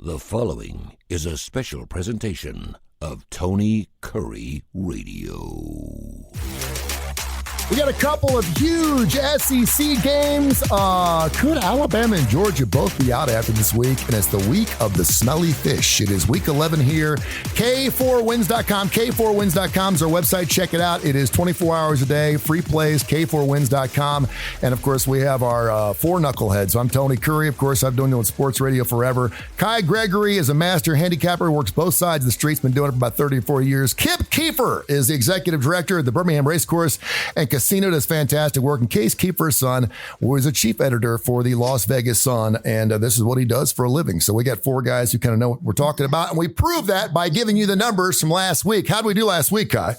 The following is a special presentation of Tony Kurre Radio. We got a couple of huge SEC games. Could Alabama and Georgia both be out after this week? And it's the week of the Smelly Fish. It is week 11 here. K4Wins.com. K4Wins.com is our website. Check it out. It is 24 hours a day. Free plays, K4Wins.com. And, of course, we have our four knuckleheads. So I'm Tony Kurre. Of course, I've been doing sports radio forever. Gregory is a master handicapper, works both sides of the street. Been doing it for about 30 or 40 years. Kip Keefer is the executive director of the Birmingham Racecourse and Casino, does fantastic work. And K Keefer's son was a chief editor for the Las Vegas Sun, and this is what he does for a living. So we got four guys who kind of know what we're talking about, and we proved that by giving you the numbers from last week. How did we do last week, Kai?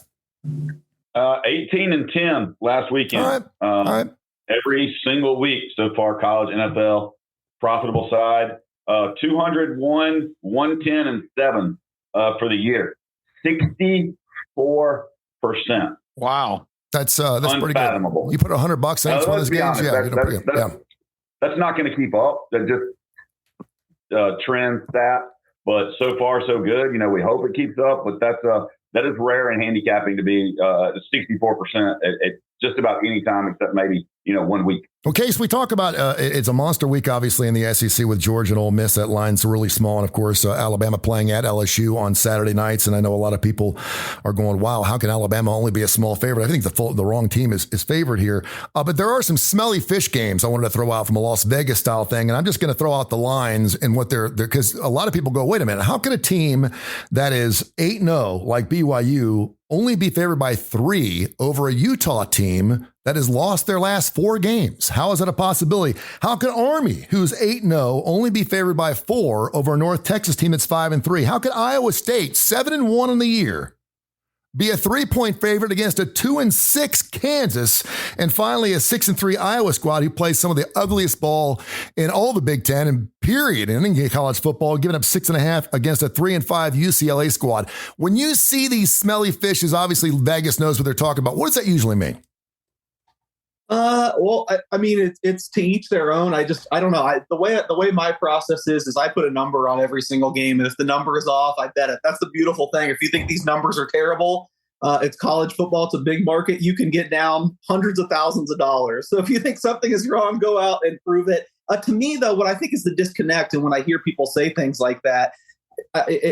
18-10 last weekend. All right. Every single week so far, college, NFL, profitable side. 201, 110, and 7 for the year. 64%. Wow. That's pretty good. You put $100 in each one of those games, that's not going to keep up. That's just trend stat, but so far so good. You know, we hope it keeps up, but that is rare in handicapping to be 64% at just about any time except maybe 1 week. Okay, so we talk about it's a monster week, obviously, in the SEC with Georgia and Ole Miss. That line's really small. And, of course, Alabama playing at LSU on Saturday nights. And I know a lot of people are going, wow, how can Alabama only be a small favorite? I think the wrong team is favored here. But there are some smelly fish games I wanted to throw out from a Las Vegas style thing. And I'm just going to throw out the lines and what they're because a lot of people go, wait a minute, how can a team that is 8-0 like BYU only be favored by 3 over a Utah team that has lost their last 4 games? How is that a possibility? How can Army, who's 8-0, only be favored by 4 over a North Texas team that's 5-3? How could Iowa State, 7-1 in the year, be a 3-point favorite against a 2-6 Kansas, and finally a 6-3 Iowa squad who plays some of the ugliest ball in all the Big Ten and period in college football, giving up 6.5 against a 3-5 UCLA squad? When you see these smelly fishes, obviously Vegas knows what they're talking about. What does that usually mean? Well, I mean, it's to each their own. I don't know. The way my process is I put a number on every single game. And if the number is off, I bet it. That's the beautiful thing. If you think these numbers are terrible, it's college football. It's a big market. You can get down hundreds of thousands of dollars. So if you think something is wrong, go out and prove it. To me, though, what I think is the disconnect, and when I hear people say things like that,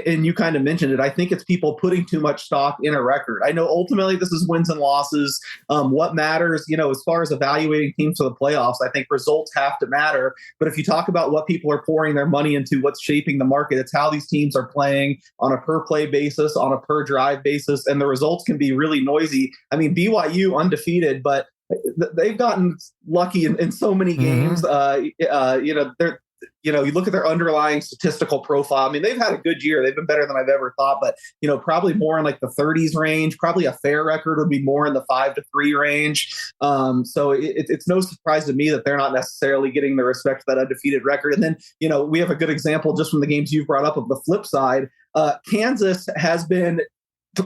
and you kind of mentioned it, I think it's people putting too much stock in a record. I know ultimately this is wins and losses. What matters, as far as evaluating teams for the playoffs, I think results have to matter. But if you talk about what people are pouring their money into, what's shaping the market, it's how these teams are playing on a per play basis, on a per drive basis, and the results can be really noisy. I mean, BYU undefeated, but they've gotten lucky in so many games. They're you look at their underlying statistical profile. I mean, they've had a good year. They've been better than I've ever thought, but, probably more in like the 30s range. Probably a fair record would be more in the 5-3 range. So it's no surprise to me that they're not necessarily getting the respect for that undefeated record. And then, we have a good example just from the games you've brought up of the flip side. Kansas has been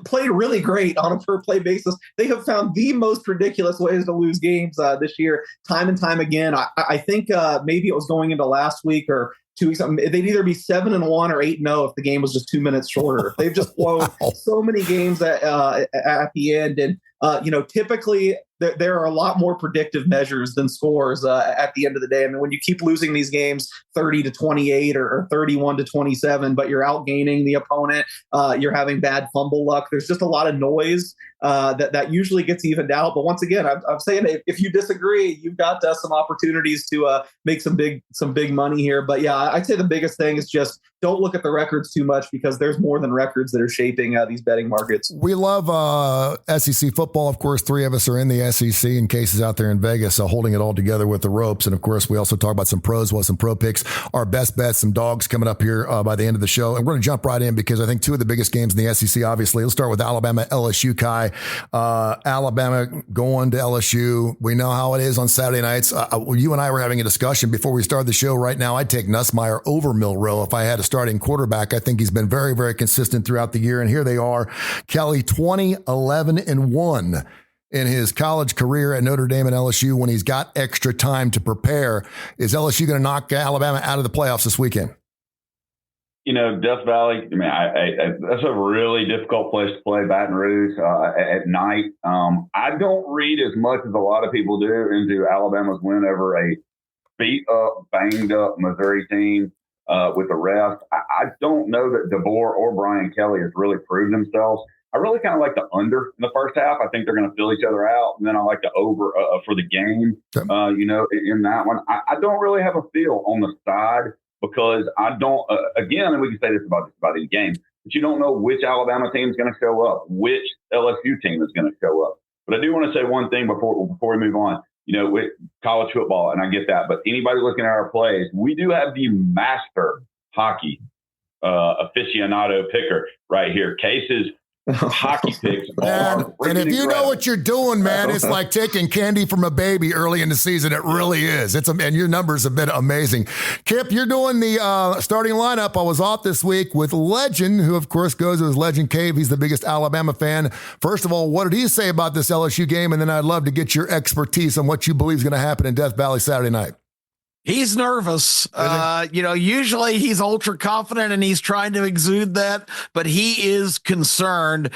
played really great on a per play basis. They have found the most ridiculous ways to lose games this year, time and time again. I think maybe it was going into last week or 2 weeks. They'd either be 7-1 or 8-0 if the game was just 2 minutes shorter. They've just blown so many games at the end. And, typically there are a lot more predictive measures than scores at the end of the day. I mean, when you keep losing these games 30-28 or 31-27, but you're outgaining the opponent, you're having bad fumble luck. There's just a lot of noise that usually gets evened out. But once again, I'm saying if you disagree, you've got some opportunities to make some big money here. But yeah, I'd say the biggest thing is just don't look at the records too much because there's more than records that are shaping these betting markets. We love SEC football. Of course, 3 of us are in the SEC in cases out there in Vegas, holding it all together with the ropes. And of course, we also talk about some pros, some pro picks, our best bets, some dogs coming up here by the end of the show. And we're going to jump right in because I think 2 of the biggest games in the SEC, obviously. Let's start with Alabama, LSU, Kai. Alabama going to LSU. We know how it is on Saturday nights. You and I were having a discussion before we started the show. Right now, I'd take Nussmeier over Milroe if I had a starting quarterback. I think he's been very, very consistent throughout the year. And here they are. Kelly, 20-11-1 in his college career at Notre Dame and LSU when he's got extra time to prepare. Is LSU going to knock Alabama out of the playoffs this weekend? Death Valley, that's a really difficult place to play, Baton Rouge, at night. I don't read as much as a lot of people do into Alabama's win over a beat up, banged up Missouri team with the rest. I don't know that DeBoer or Brian Kelly has really proved themselves. I really kind of like the under in the first half. I think they're going to fill each other out. And then I like the over for the game, in that one. I don't really have a feel on the side because I don't, again, and we can say this about any game, but you don't know which Alabama team is going to show up, which LSU team is going to show up. But I do want to say one thing before we move on. With college football, and I get that, but anybody looking at our plays, we do have the master hockey aficionado picker right here. Case's hockey picks are and if you know what you're doing, man, it's like taking candy from a baby early in the season. It really is. And your numbers have been amazing. Kip, you're doing the starting lineup. I was off this week with Legend, who of course goes to his Legend Cave. He's the biggest Alabama fan. First of all, what did he say about this LSU game? And then I'd love to get your expertise on what you believe is going to happen in Death Valley Saturday night. He's nervous. Usually he's ultra confident and he's trying to exude that, but he is concerned.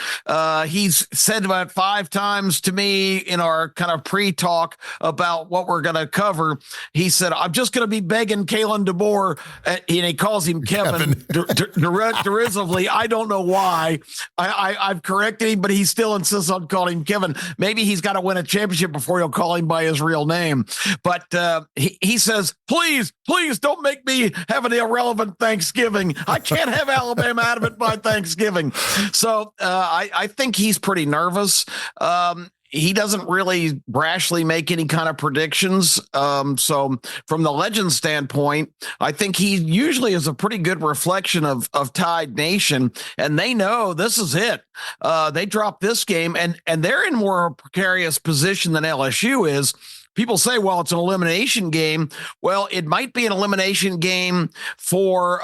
He's said about 5 times to me in our kind of pre-talk about what we're going to cover. He said, I'm just going to be begging Kalen DeBoer, and he calls him Kevin. Derisively. I don't know why. I've corrected him, but he still insists on calling him Kevin. Maybe he's got to win a championship before he'll call him by his real name. But he says, please don't make me have an irrelevant Thanksgiving. I can't have Alabama out of it by Thanksgiving. So I think he's pretty nervous. He doesn't really brashly make any kind of predictions. So from the Legend standpoint, I think he usually is a pretty good reflection of Tide Nation, and they know this is it. They dropped this game, and they're in more precarious position than LSU is. People say, well, it's an elimination game. Well, it might be an elimination game for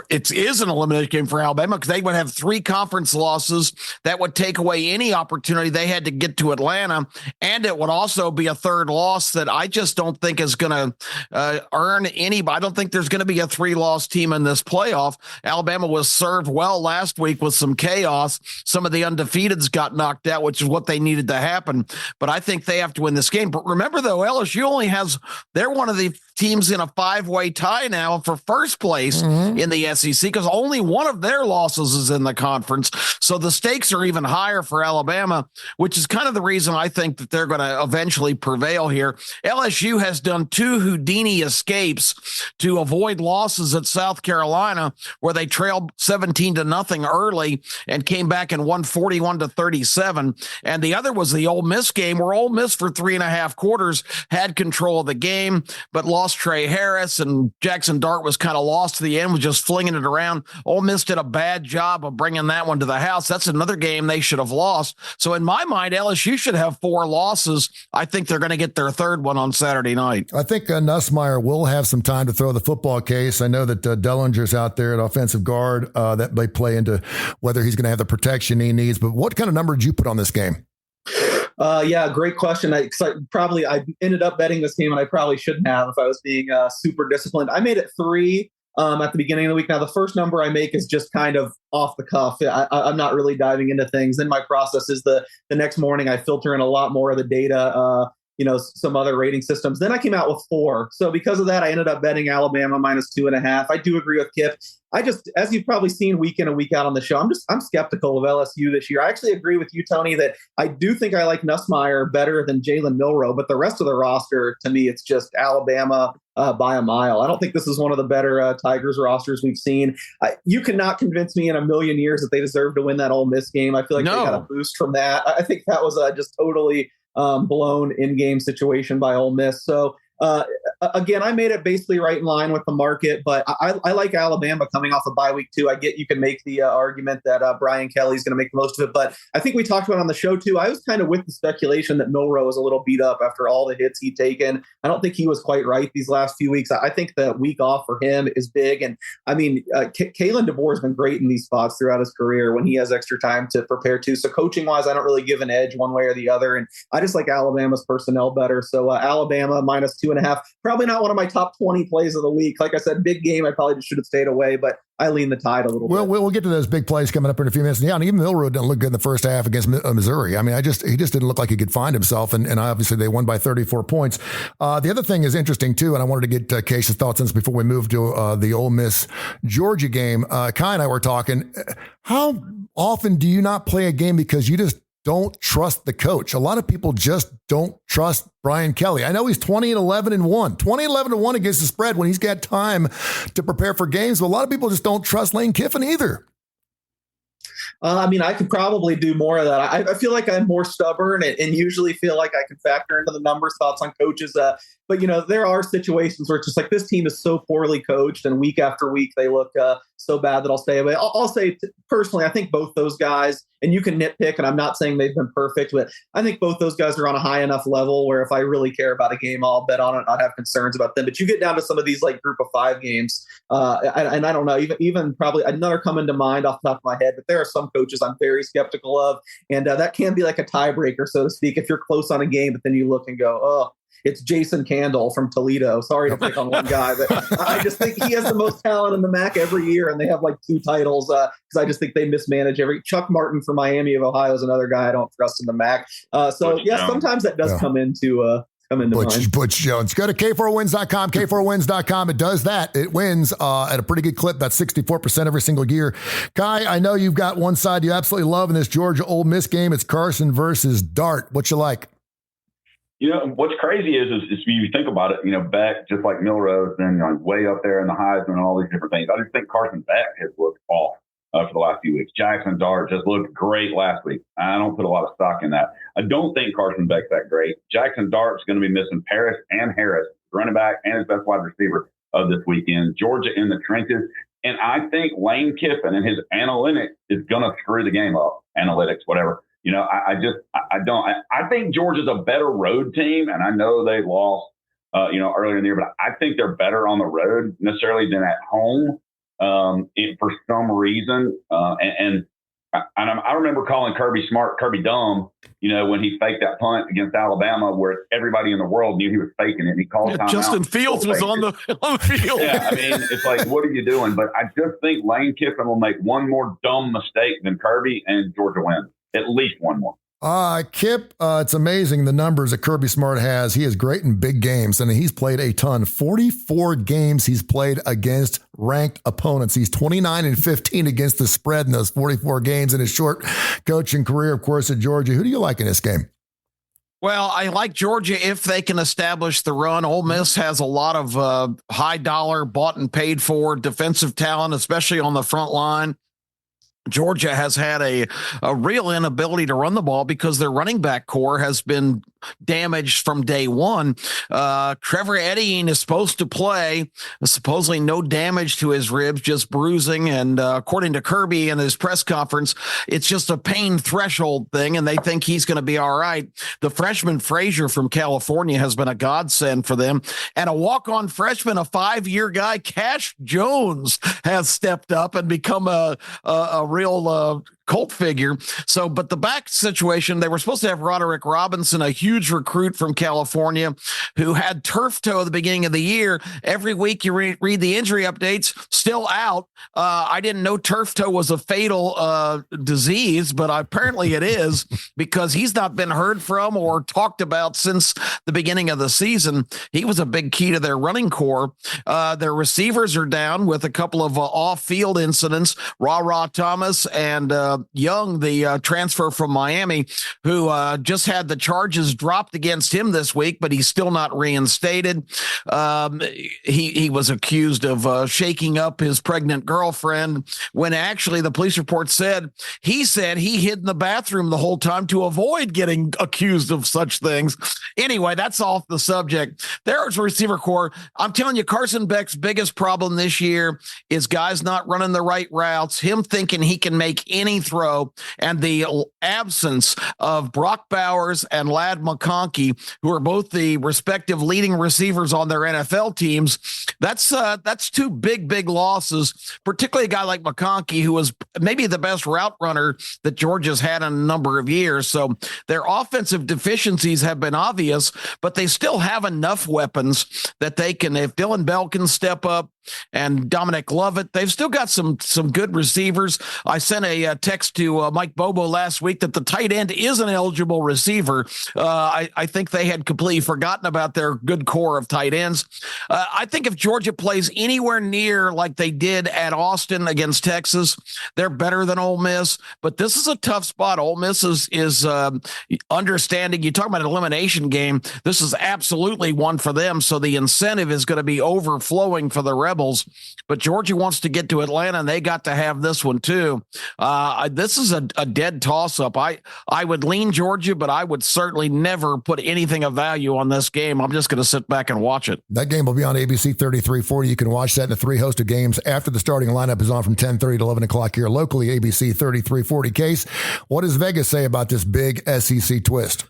it is an elimination game for Alabama because they would have 3 conference losses that would take away any opportunity they had to get to Atlanta. And it would also be a 3rd loss that I just don't think is going to earn anybody. I don't think there's going to be a 3-loss team in this playoff. Alabama was served well last week with some chaos. Some of the undefeateds got knocked out, which is what they needed to happen. But I think they have to win this game. But remember, though, LSU only they're one of the teams in a 5-way tie now for first place in the SEC because only one of their losses is in the conference. So the stakes are even higher for Alabama, which is kind of the reason I think that they're going to eventually prevail here. LSU has done 2 Houdini escapes to avoid losses at South Carolina, where they trailed 17-0 early and came back and won 41-37. And the other was the Ole Miss game, where Ole Miss for 3.5 quarters had control of the game, but lost Trey Harris, and Jackson Dart was kind of lost to the end, was just flinging it around. Ole Miss did a bad job of bringing that one to the house. That's another game they should have lost. So in my mind, LSU should have 4 losses. I think they're going to get their 3rd one on Saturday night. I think Nussmeier will have some time to throw the football case. I know that Dellinger's out there at offensive guard. That may play into whether he's going to have the protection he needs. But what kind of number did you put on this game? Yeah, great question. I ended up betting this game, and I probably shouldn't have if I was being super disciplined. I made it 3 at the beginning of the week. Now, the first number I make is just kind of off the cuff. I'm not really diving into things. Then my process is the next morning I filter in a lot more of the data, some other rating systems. Then I came out with 4. So because of that, I ended up betting Alabama -2.5. I do agree with Kip. As you've probably seen week in and week out on the show, I'm skeptical of LSU this year. I actually agree with you, Tony, that I do think I like Nussmeier better than Jalen Milroe, but the rest of the roster, to me, it's just Alabama by a mile. I don't think this is one of the better Tigers rosters we've seen. You cannot convince me in a million years that they deserve to win that Ole Miss game. I feel like they got a boost from that. I think that was just totally blown in-game situation by Ole Miss. So again, I made it basically right in line with the market, but I like Alabama coming off a bye week too. I get you can make the argument that Brian Kelly's going to make the most of it, but I think we talked about on the show too. I was kind of with the speculation that Milroe was a little beat up after all the hits he'd taken. I don't think he was quite right these last few weeks. I think the week off for him is big. And I mean, Kalen DeBoer has been great in these spots throughout his career when he has extra time to prepare too. So coaching wise, I don't really give an edge one way or the other. And I just like Alabama's personnel better. So Alabama -2.5. 2.5. Probably not one of my top 20 plays of the week. Like I said, big game. I probably just should have stayed away, but I lean the Tide a little bit. We'll get to those big plays coming up in a few minutes. Yeah, and even Milroe didn't look good in the first half against Missouri. I mean, he just didn't look like he could find himself, and obviously they won by 34 points. The other thing is interesting, too, and I wanted to get Case's thoughts on this before we move to the Ole Miss-Georgia game. Kai and I were talking, how often do you not play a game because you just don't trust the coach? A lot of people just don't trust Brian Kelly. I know he's 20-11-1, 20-11-1 against the spread when he's got time to prepare for games, but a lot of people just don't trust Lane Kiffin either. I mean, I could probably do more of that. I feel like I'm more stubborn and usually feel like I can factor into the numbers, thoughts on coaches. But, there are situations where it's just like this team is so poorly coached and week after week they look so bad that I'll stay away. I'll say personally, I think both those guys, and you can nitpick, and I'm not saying they've been perfect, but I think both those guys are on a high enough level where if I really care about a game, I'll bet on it, not have concerns about them. But you get down to some of these like group of 5 games, and I don't know, even probably another coming to mind off the top of my head, but there are some coaches I'm very skeptical of, and that can be like a tiebreaker, so to speak, if you're close on a game, but then you look and go, oh, it's Jason Candle from Toledo. Sorry to pick on one guy, but I just think he has the most talent in the MAC every year, and they have like 2 titles because I just think they mismanage every. Chuck Martin from Miami of Ohio is another guy I don't trust in the MAC. Sometimes that does come into mind. Butch Jones. Go to K4Wins.com, K4Wins.com. It does that. It wins at a pretty good clip, about 64% every single year. Kai, I know you've got one side you absolutely love in this Georgia Ole Miss game. It's Carson versus Dart. What you like? What's crazy is you think about it, Beck, just like Milroe, then way up there in the Heisman and all these different things. I just think Carson Beck has looked off for the last few weeks. Jackson Dart just looked great last week. I don't put a lot of stock in that. I don't think Carson Beck's that great. Jackson Dart's going to be missing Paris and Harris, running back and his best wide receiver of this weekend. Georgia in the trenches. And I think Lane Kiffin and his analytics is going to screw the game up. Analytics, whatever. I think Georgia's a better road team, and I know they lost, earlier in the year, but I think they're better on the road necessarily than at home for some reason. I remember calling Kirby smart, Kirby dumb, when he faked that punt against Alabama, where everybody in the world knew he was faking it. And he called timeout. Justin Fields was on the field. Yeah, I mean, it's like, what are you doing? But I just think Lane Kiffin will make one more dumb mistake than Kirby, and Georgia wins. At least one more. Kip, it's amazing the numbers that Kirby Smart has. He is great in big games, and he's played a ton. 44 games he's played against ranked opponents. He's 29-15 against the spread in those 44 games in his short coaching career, of course, at Georgia. Who do you like in this game? Well, I like Georgia if they can establish the run. Ole Miss has a lot of high dollar bought and paid for defensive talent, especially on the front line. Georgia has had a real inability to run the ball because their running back core has been damaged from day one. Trevor Etienne is supposed to play, supposedly no damage to his ribs, just bruising. And according to Kirby in his press conference, it's just a pain threshold thing, and they think he's going to be all right. The freshman Frazier from California has been a godsend for them. And a walk-on freshman, a 5-year guy, Cash Jones, has stepped up and become a real cult figure. So, but the back situation, they were supposed to have Roderick Robinson, a huge recruit from California who had turf toe at the beginning of the year. Every week you read the injury updates, still out. I didn't know turf toe was a fatal disease, but apparently it is because he's not been heard from or talked about since the beginning of the season. He was a big key to their running core. Their receivers are down with a couple of off-field incidents. Ra Thomas and Young, the transfer from Miami, who just had the charges dropped against him this week, but he's still not reinstated. He was accused of shaking up his pregnant girlfriend when actually the police report said he hid in the bathroom the whole time to avoid getting accused of such things. Anyway, that's off the subject. There's a receiver core. I'm telling you, Carson Beck's biggest problem this year is guys not running the right routes, him thinking he can make anything throw, and the absence of Brock Bowers and Ladd McConkey, who are both the respective leading receivers on their NFL teams, that's two big losses, particularly a guy like McConkey, who was maybe the best route runner that Georgia's had in a number of years. So their offensive deficiencies have been obvious, but they still have enough weapons that they can, if Dylan Bell can step up and Dominic Lovett, they've still got some good receivers. I sent a text to Mike Bobo last week that the tight end is an eligible receiver. I think they had completely forgotten about their good core of tight ends. I think if Georgia plays anywhere near like they did at Austin against Texas, they're better than Ole Miss. But this is a tough spot. Ole Miss is understanding. You talk about an elimination game. This is absolutely one for them. So the incentive is going to be overflowing for the Rebels. But Georgia wants to get to Atlanta, and they got to have this one too. This is a dead toss-up. I would lean Georgia, but I would certainly never put anything of value on this game. I'm just going to sit back and watch it. That game will be on ABC 3340. You can watch that in the 3 hosted games after the starting lineup is on from 10:30 to 11 o'clock here locally, ABC 3340. Case, what does Vegas say about this big SEC twist?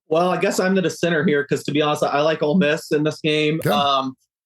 Well, I guess I'm the dissenter here because, to be honest, I like Ole Miss in this game.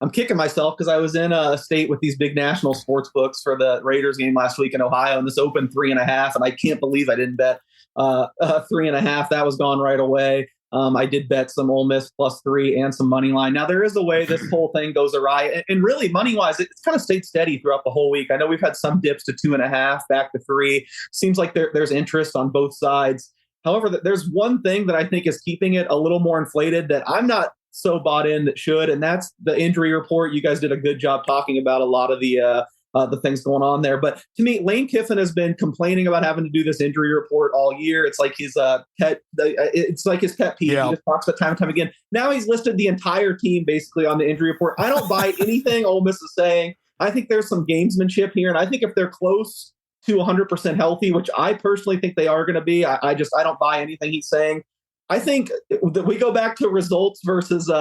I'm kicking myself because I was in a state with these big national sports books for the Raiders game last week in Ohio, and this opened 3.5, and I can't believe I didn't bet 3.5. That was gone right away. I did bet some Ole Miss +3 and some money line. Now, there is a way this whole thing goes awry, and really money-wise, it's kind of stayed steady throughout the whole week. I know we've had some dips to 2.5, back to 3. Seems like there's interest on both sides. However, there's one thing that I think is keeping it a little more inflated that I'm not so bought in that should, and that's the injury report. You guys did a good job talking about a lot of the things going on there. But to me, Lane Kiffin has been complaining about having to do this injury report all year. It's like his pet. It's like his pet peeve. Yeah. He just talks about time and time again. Now he's listed the entire team basically on the injury report. I don't buy anything Ole Miss is saying. I think there's some gamesmanship here, and I think if they're close to 100% healthy, which I personally think they are going to be, I don't buy anything he's saying. I think that we go back to results versus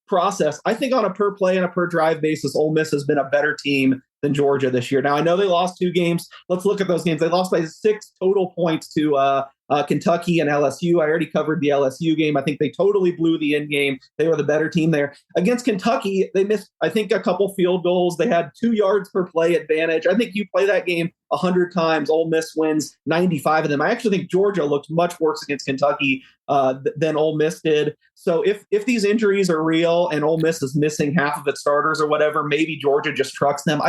process. I think on a per play and a per drive basis, Ole Miss has been a better team than Georgia this year. Now, I know they lost 2 games. Let's look at those games. They lost by 6 total points to Kentucky and LSU. I already covered the LSU game. I think they totally blew the end game. They were the better team there. Against Kentucky, they missed, I think, a couple field goals. They had 2 yards per play advantage. I think you play that game 100 times, Ole Miss wins 95 of them. I actually think Georgia looked much worse against Kentucky than Ole Miss did. So if these injuries are real and Ole Miss is missing half of its starters or whatever, maybe Georgia just trucks them.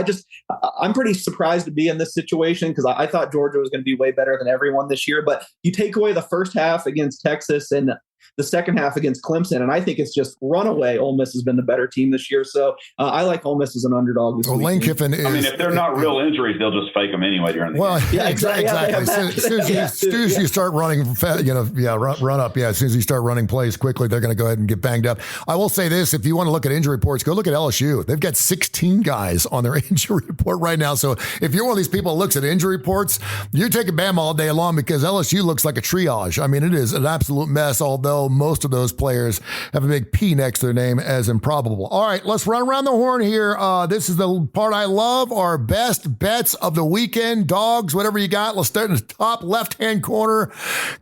I'm pretty surprised to be in this situation because I thought Georgia was going to be way better than everyone this year. But you take away the first half against Texas and the second half against Clemson, and I think it's just runaway. Ole Miss has been the better team this year, so I like Ole Miss as an underdog this week. Lane Kiffin is, if they're not real injuries, they'll just fake them anyway during the game. Yeah, exactly. As soon as you start running, run up. Yeah, as soon as you start running plays quickly, they're going to go ahead and get banged up. I will say this: if you want to look at injury reports, go look at LSU. They've got 16 guys on their injury report right now. So if you're one of these people that looks at injury reports, you're taking Bama all day long because LSU looks like a triage. I mean, it is an absolute mess. Although most of those players have a big P next to their name as improbable. All right, let's run around the horn here. This is the part I love, our best bets of the weekend. Dogs, whatever you got. Let's start in the top left-hand corner.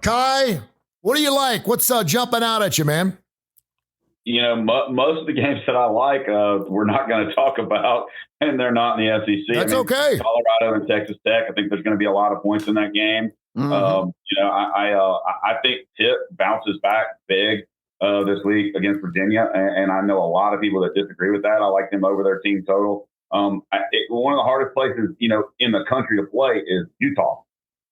Kai, what do you like? What's jumping out at you, man? Most of the games that I like, we're not going to talk about, and they're not in the SEC. That's okay. Colorado and Texas Tech, I think there's going to be a lot of points in that game. Mm-hmm. I think Pitt bounces back big this week against Virginia, and I know a lot of people that disagree with that. I like them over their team total. One of the hardest places, in the country to play is Utah.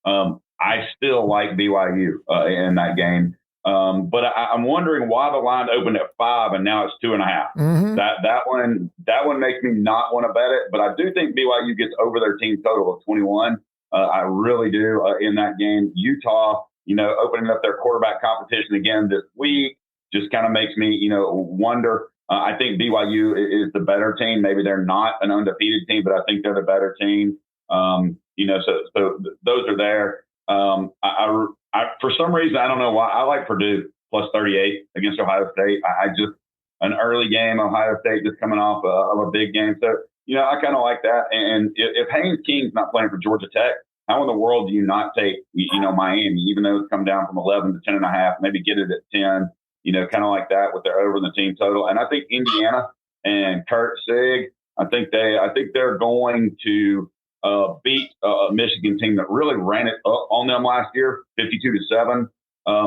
I still like BYU in that game. But I'm wondering why the line opened at 5 and now it's 2.5. Mm-hmm. That one makes me not want to bet it. But I do think BYU gets over their team total of 21. I really do in that game. Utah, opening up their quarterback competition again this week just kind of makes me, wonder. I think BYU is the better team. Maybe they're not an undefeated team, but I think they're the better team. So those are there. I for some reason, I don't know why, I like Purdue +38 against Ohio State. I just, an early game, Ohio State just coming off of a big game. So, I kind of like that. And if Haynes King's not playing for Georgia Tech, how in the world do you not take, Miami, even though it's come down from 11 to 10.5, maybe get it at 10, kind of like that with their over in the team total. And I think Indiana and Kurt Sig, I think they're going to beat a Michigan team that really ran it up on them last year, 52-7,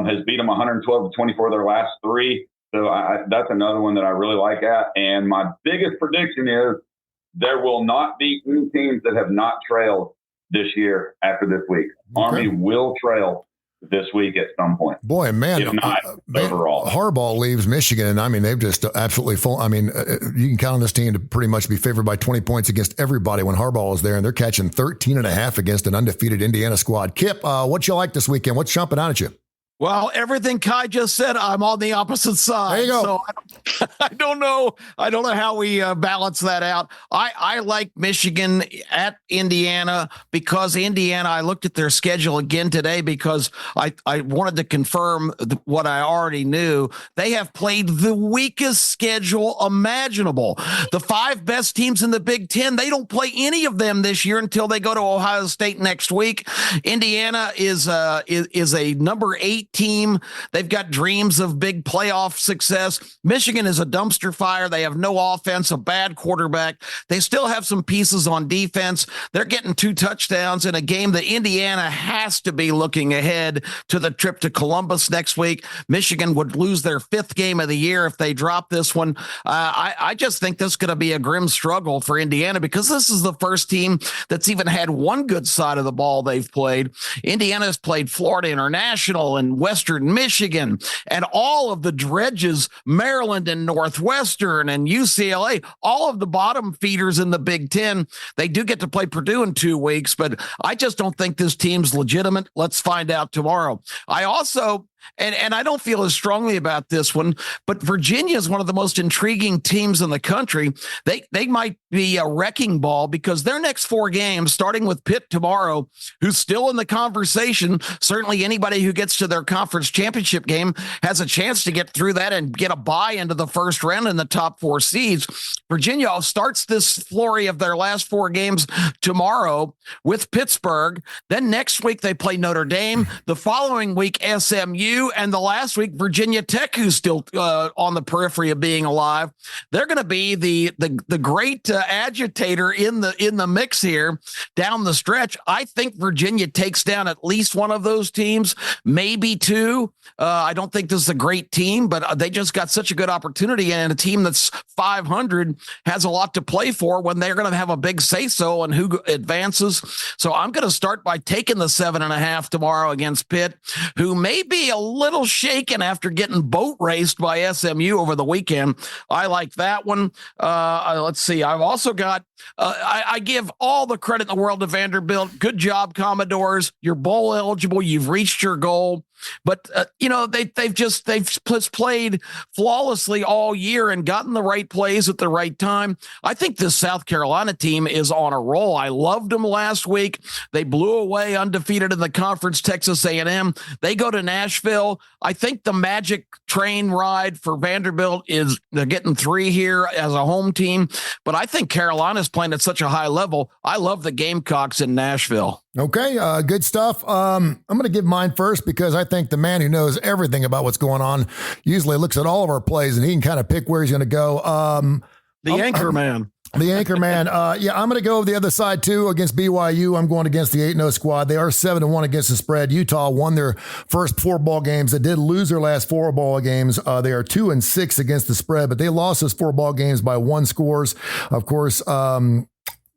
has beat them 112-24 their last three. So that's another one that I really like at. And my biggest prediction is there will not be any teams that have not trailed this year after this week. Okay. Army will trail this week at some point. Boy, man, if not overall. Harbaugh leaves Michigan, and I mean, they've just absolutely full. I mean, you can count on this team to pretty much be favored by 20 points against everybody when Harbaugh is there, and they're catching 13.5 against an undefeated Indiana squad. Kip, what you like this weekend? What's jumping out at you? Well, everything Kai just said, I'm on the opposite side. There you go. So I don't know how we balance that out. I like Michigan at Indiana because Indiana, I looked at their schedule again today because I wanted to confirm what I already knew. They have played the weakest schedule imaginable. The 5 best teams in the Big Ten, they don't play any of them this year until they go to Ohio State next week. Indiana is a number 8 team. They've got dreams of big playoff success. Michigan is a dumpster fire. They have no offense, a bad quarterback. They still have some pieces on defense. They're getting 2 touchdowns in a game that Indiana has to be looking ahead to the trip to Columbus next week. Michigan would lose their 5th game of the year if they drop this one. I just think this is going to be a grim struggle for Indiana because this is the first team that's even had one good side of the ball they've played. Indiana's played Florida International and Western Michigan and all of the dredges, Maryland and Northwestern and UCLA, all of the bottom feeders in the Big Ten. They do get to play Purdue in 2 weeks, but I just don't think this team's legitimate. Let's find out tomorrow. I also And I don't feel as strongly about this one, but Virginia is one of the most intriguing teams in the country. They might be a wrecking ball because their next 4 games, starting with Pitt tomorrow, who's still in the conversation. Certainly anybody who gets to their conference championship game has a chance to get through that and get a bye into the first round in the top 4 seeds. Virginia starts this flurry of their last 4 games tomorrow with Pittsburgh. Then next week they play Notre Dame. The following week, SMU. And the last week, Virginia Tech, who's still on the periphery of being alive. They're going to be the great agitator in the mix here down the stretch. I think Virginia takes down at least one of those teams, maybe 2. I don't think this is a great team, but they just got such a good opportunity, and a team that's 500 has a lot to play for when they're going to have a big say-so on who advances. So I'm going to start by taking the 7.5 tomorrow against Pitt, who may be a little shaken after getting boat raced by SMU over the weekend. I like that one. Let's see. I've also got, I give all the credit in the world to Vanderbilt. Good job, Commodores. You're bowl eligible. You've reached your goal. But, they've played flawlessly all year and gotten the right plays at the right time. I think this South Carolina team is on a roll. I loved them last week. They blew away undefeated in the conference, Texas A&M. They go to Nashville. I think the magic train ride for Vanderbilt is they're getting 3 here as a home team. But I think Carolina's playing at such a high level. I love the Gamecocks in Nashville. Okay, good stuff. I'm going to give mine first because I think the man who knows everything about what's going on usually looks at all of our plays and he can kind of pick where he's going to go. The anchor man. The anchor man. I'm going to go the other side too against BYU. I'm going against the 8-0 squad. They are 7-1 against the spread. Utah won their first 4 ball games. They did lose their last 4 ball games. They are 2-6 against the spread, but they lost those 4 ball games by 1 scores. Of course,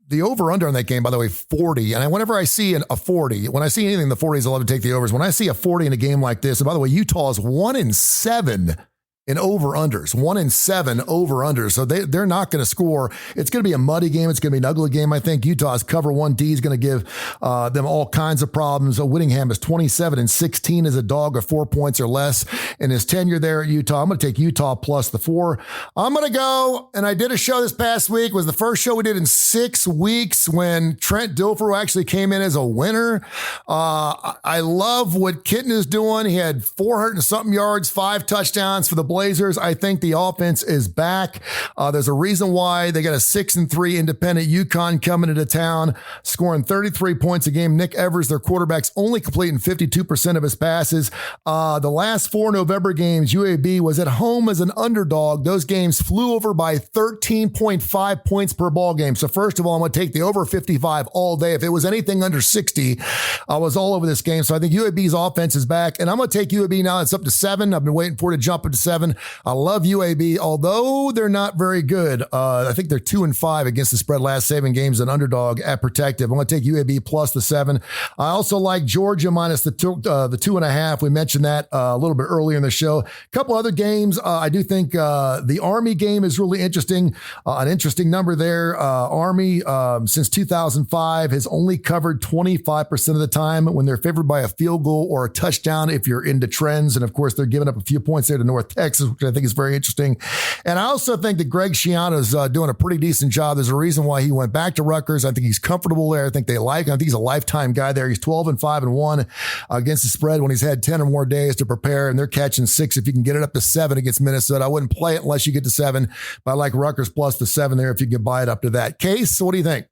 the over-under in that game, by the way, 40. And whenever I see a 40, when I see anything in the 40s, I love to take the overs. When I see a 40 in a game like this, and by the way, Utah is 1-7 in over-unders, 1-7 over-unders. So they're not going to score. It's going to be a muddy game. It's going to be an ugly game. I think Utah's cover 1D is going to give them all kinds of problems. Whittingham is 27-16 as a dog of 4 points or less in his tenure there at Utah. I'm going to take Utah plus the 4. I'm going to go, and I did a show this past week. It was the first show we did in 6 weeks when Trent Dilfer actually came in as a winner. I love what Kitten is doing. He had 400 and something yards, 5 touchdowns for the Blazers. I think the offense is back. There's a reason why they got a 6-3 independent UConn coming into town, scoring 33 points a game. Nick Evers, their quarterback's only completing 52% of his passes. The last 4 November games, UAB was at home as an underdog. Those games flew over by 13.5 points per ball game. So first of all, I'm going to take the over 55 all day. If it was anything under 60, I was all over this game. So I think UAB's offense is back, and I'm going to take UAB now. It's up to 7. I've been waiting for it to jump up to 7. I love UAB, although they're not very good. I think they're 2-5 against the spread last 7 games, an underdog at Protective. I'm going to take UAB plus the 7. I also like Georgia minus the 2.5. We mentioned that a little bit earlier in the show. A couple other games. I do think the Army game is really interesting. An interesting number there. Army, since 2005, has only covered 25% of the time when they're favored by a field goal or a touchdown, if you're into trends. And of course, they're giving up a few points there to North Texas, which I think is very interesting. And I also think that Greg Schiano's doing a pretty decent job. There's a reason why he went back to Rutgers. I think he's comfortable there. I think they like him. I think he's a lifetime guy there. He's 12-5-1 against the spread when he's had 10 or more days to prepare, and they're catching 6. If you can get it up to 7 against Minnesota, I wouldn't play it unless you get to 7, but I like Rutgers plus the 7 there if you can buy it up to that. Case, what do you think?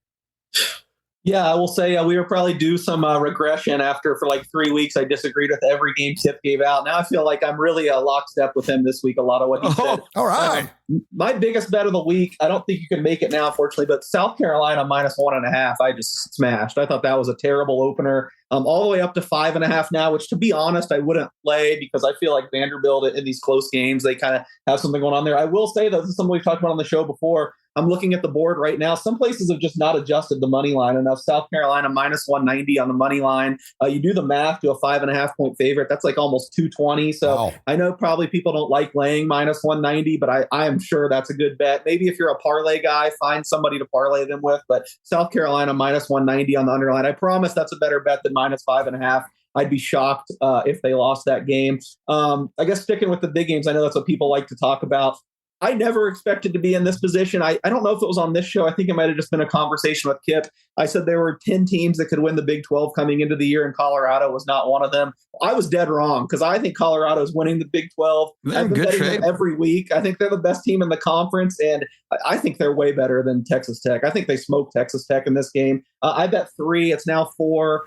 Yeah, I will say we were probably due some regression after for like 3 weeks. I disagreed with every game Tip gave out. Now I feel like I'm really lockstep with him this week. A lot of what he said. All right. My biggest bet of the week, I don't think you can make it now, unfortunately, but South Carolina minus 1.5, I just smashed. I thought that was a terrible opener. All the way up to 5.5 now, which to be honest, I wouldn't play because I feel like Vanderbilt in these close games, they kind of have something going on there. I will say, though, this is something we've talked about on the show before. I'm looking at the board right now. Some places have just not adjusted the money line enough. South Carolina minus 190 on the money line. You do the math to a 5.5 point favorite. That's like almost 220. So wow. I know probably people don't like laying minus 190, but I am sure that's a good bet. Maybe if you're a parlay guy, find somebody to parlay them with. But South Carolina minus 190 on the underline. I promise that's a better bet than minus 5.5. I'd be shocked if they lost that game. I guess sticking with the big games, I know that's what people like to talk about. I never expected to be in this position. I don't know if it was on this show. I think it might have just been a conversation with Kip. I said there were 10 teams that could win the Big 12 coming into the year, and Colorado was not one of them. I was dead wrong because I think Colorado is winning the Big 12. I've been betting them every week. I think they're the best team in the conference, and I think they're way better than Texas Tech. I think they smoked Texas Tech in this game. I bet 3. It's now 4.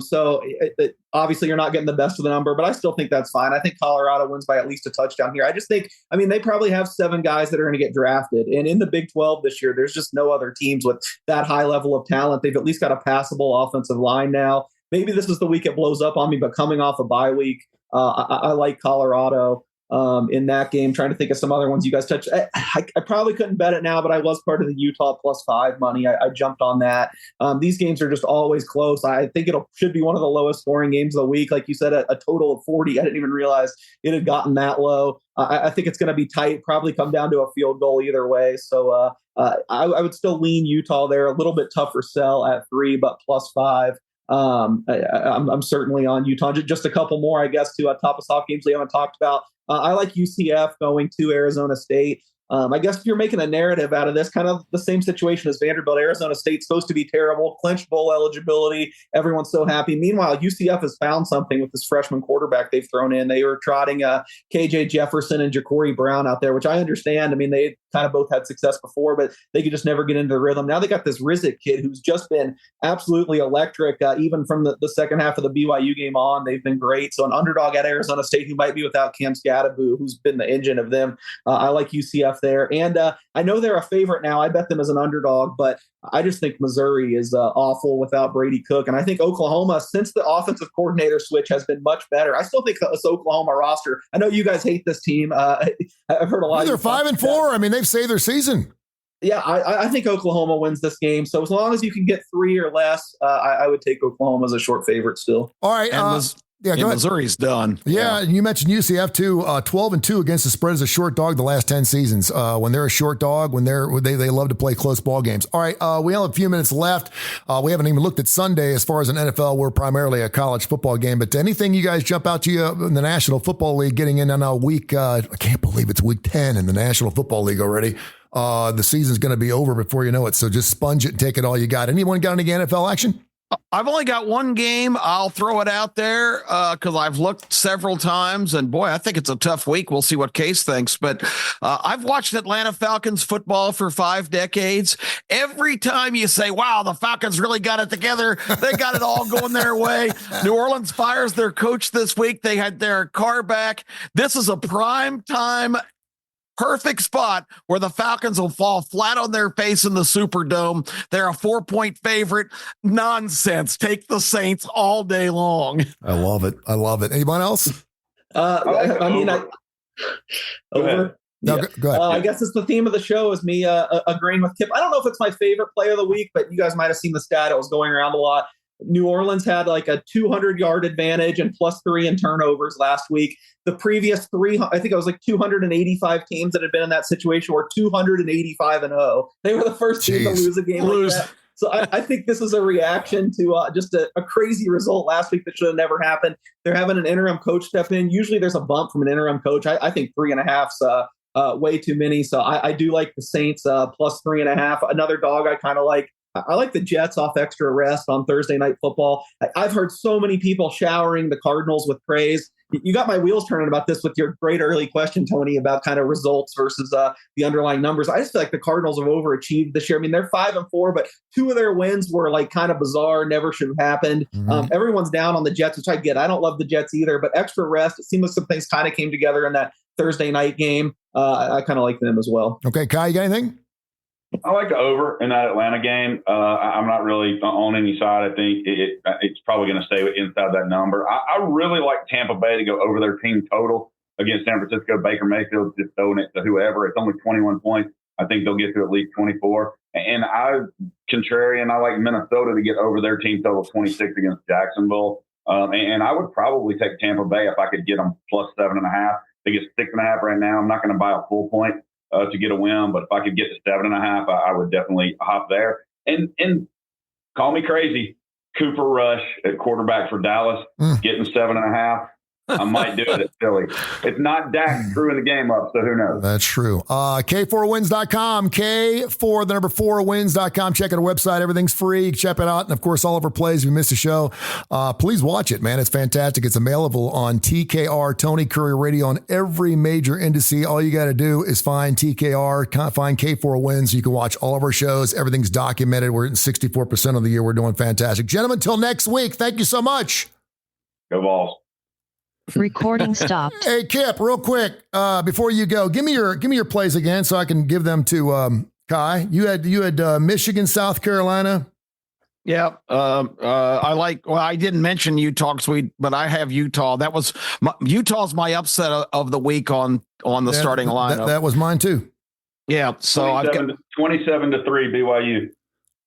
So obviously you're not getting the best of the number, but I still think that's fine. I think Colorado wins by at least a touchdown here. I just think, they probably have 7 guys that are going to get drafted. And in the Big 12 this year, there's just no other teams with that high level of talent. They've at least got a passable offensive line now. Maybe this is the week it blows up on me, but coming off a bye week, I like Colorado. In that game, trying to think of some other ones you guys touched. I probably couldn't bet it now, but I was part of the Utah +5 money. I jumped on that. These games are just always close. I think should be one of the lowest scoring games of the week. Like you said, a total of 40. I didn't even realize it had gotten that low. I think it's going to be tight, probably come down to a field goal either way. So I would still lean Utah there. A little bit tougher sell at 3, but +5. I'm certainly on Utah. Just a couple more, I guess, to top of soft games we haven't talked about. I like UCF going to Arizona State. I guess if you're making a narrative out of this, kind of the same situation as Vanderbilt, Arizona State's supposed to be terrible, clinched bowl eligibility. Everyone's so happy. Meanwhile, UCF has found something with this freshman quarterback they've thrown in. They were trotting KJ Jefferson and Ja'Cory Brown out there, which I understand. They kind of both had success before, but they could just never get into the rhythm. Now they got this Rizek kid who's just been absolutely electric. Even from the second half of the BYU game on, they've been great. So an underdog at Arizona State who might be without Cam Scadaboo, who's been the engine of them. I like UCF there. And I know they're a favorite now. I bet them as an underdog, but I just think Missouri is awful without Brady Cook. And I think Oklahoma, since the offensive coordinator switch, has been much better. I still think this Oklahoma roster, I know you guys hate this team. I've heard a lot. They're 5-4. They've saved their season. Yeah, I think Oklahoma wins this game. So as long as you can get 3 or less, I would take Oklahoma as a short favorite still. All right. Yeah, go ahead. Missouri's done. Yeah, and you mentioned UCF too. 12-2 against the spread as a short dog the last 10 seasons. When they're a short dog, they love to play close ball games. All right, we only have a few minutes left. We haven't even looked at Sunday as far as an NFL. We're primarily a college football game. But anything you guys jump out to you in the National Football League getting in on a week? I can't believe it's week 10 in the National Football League already. The season's going to be over before you know it. So just sponge it and take it all you got. Anyone got any NFL action? I've only got one game. I'll throw it out there because I've looked several times, and boy, I think it's a tough week. We'll see what Case thinks, but I've watched Atlanta Falcons football for 5 decades. Every time you say, wow, the Falcons really got it together, they got it all going their way. New Orleans fires their coach this week. They had their car back. This is a prime time perfect spot where the Falcons will fall flat on their face in the Superdome. They're a 4-point favorite. Nonsense. Take the Saints all day long. I love it. I love it. Anyone else? Over. No, Yeah. go ahead. I guess it's the theme of the show is me agreeing with Kip. I don't know if it's my favorite play of the week, but you guys might have seen the stat. It was going around a lot. New Orleans had like a 200-yard advantage and +3 in turnovers last week. The previous 3, I think it was like 285 teams that had been in that situation were 285-0. They were the first team to lose a game like that. So I think this is a reaction to just a crazy result last week that should have never happened. They're having an interim coach step in. Usually there's a bump from an interim coach. I think 3.5's way too many. So I do like the Saints +3.5. Another dog I kind of like. I like the Jets off extra rest on Thursday Night Football. I've heard so many people showering the Cardinals with praise. You got my wheels turning about this with your great early question, Tony, about kind of results versus the underlying numbers. I just feel like the Cardinals have overachieved this year. I mean, they're 5-4, but 2 of their wins were like kind of bizarre, never should have happened. Mm-hmm. Everyone's down on the Jets, which I get. I don't love the Jets either, but extra rest, it seemed like some things kind of came together in that Thursday night game. I kind of like them as well. Okay, Kai, you got anything? I like the over in that Atlanta game. I'm not really on any side. I think it's probably going to stay inside that number. I really like Tampa Bay to go over their team total against San Francisco. Baker Mayfield just throwing it to whoever. It's only 21 points. I think they'll get to at least 24. And I like Minnesota to get over their team total 26 against Jacksonville. And I would probably take Tampa Bay if I could get them +7.5. They get 6.5 right now. I'm not going to buy a full point to get a win, but if I could get to 7.5, I would definitely hop there. And call me crazy, Cooper Rush at quarterback for Dallas, getting 7.5. I might do it at Philly. It's not Dak screwing the game up, so who knows? That's true. K4Wins.com, K4, the number 4Wins.com. Check out our website. Everything's free. Check it out. And, of course, all of our plays. If you missed a show, please watch it, man. It's fantastic. It's available on TKR, Tony Kurre Radio, on every major indice. All you got to do is find TKR, find K4Wins. You can watch all of our shows. Everything's documented. We're at 64% of the year. We're doing fantastic. Gentlemen, until next week, thank you so much. Go Vols. Recording stopped. Hey, Kip, real quick, before you go, give me your plays again so I can give them to Kai. You had Michigan, South Carolina. Yeah, I didn't mention Utah, but I have Utah. That was Utah's my upset of the week on the starting lineup. That was mine too. Yeah, so I've got 27-3 BYU.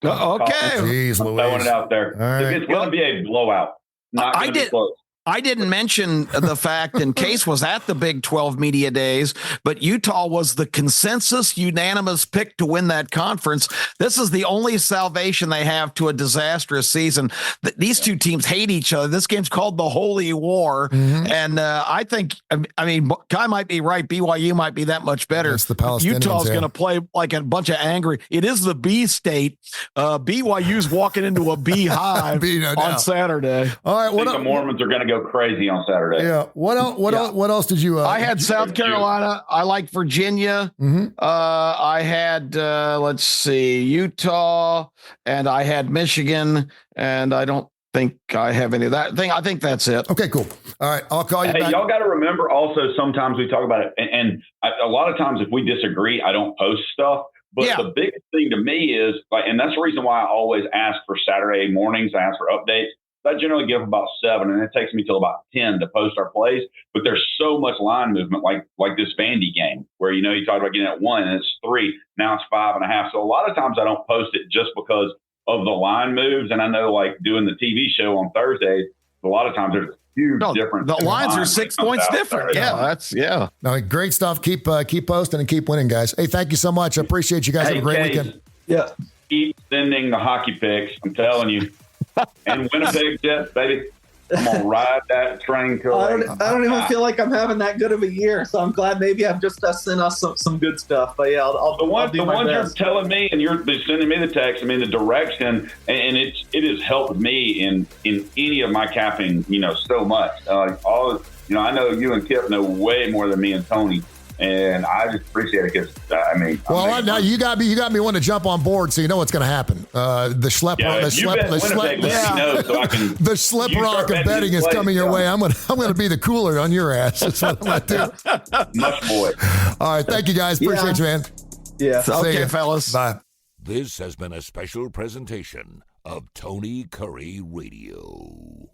Okay, jeez, I'm throwing it out there. Right. It's going to be a blowout. Not going to be close. I didn't mention the fact, and Case was at the Big 12 media days, but Utah was the consensus unanimous pick to win that conference. This is the only salvation they have to a disastrous season. These two teams hate each other. This game's called the Holy War. Mm-hmm. And I think, Guy might be right. BYU might be that much better. It's the Palestinians, Utah's going to play like a bunch of angry. It is the B state. BYU's walking into a beehive on Saturday. All right. I think the Mormons are going to go crazy on Saturday. Yeah. What else did you? I had South Carolina. I like Virginia. Mm-hmm. I had let's see, Utah, and I had Michigan, and I don't think I have any of that thing. I think that's it. Okay, cool. All right, I'll call you back. Y'all got to remember also, sometimes we talk about it, and a lot of times if we disagree, I don't post stuff. But the biggest thing to me is, and that's the reason why I always ask for Saturday mornings. I ask for updates. I generally give about 7, and it takes me till about 10 to post our plays. But there's so much line movement, like this Vandy game, where you talked about getting at 1 and it's 3, now it's 5.5. So a lot of times I don't post it just because of the line moves. And I know, like doing the TV show on Thursdays, a lot of times there's a huge difference. The lines are 6 points different. Yeah, No, great stuff. Keep posting and keep winning, guys. Hey, thank you so much. I appreciate you guys. Have a great weekend. Yeah. Keep sending the hockey picks. I'm telling you. And Winnipeg Jets, baby. I'm gonna ride that train till I don't even feel like I'm having that good of a year, so I'm glad maybe I've just sent us some good stuff. But yeah, I'll the one you're best. telling me, and you're sending me the text. I mean, the direction, and it has helped me in any of my capping. So much. I know you and Kip know way more than me and Tony. And I just appreciate it because now you got me wanting to jump on board, so you know what's going to happen. The schlep rock of betting is coming your way. I'm gonna be the cooler on your ass. That's what I'm gonna do. Much boy. All right, thank you guys. Appreciate you, man. Yeah. Okay, fellas. Bye. This has been a special presentation of Tony Kurre Radio.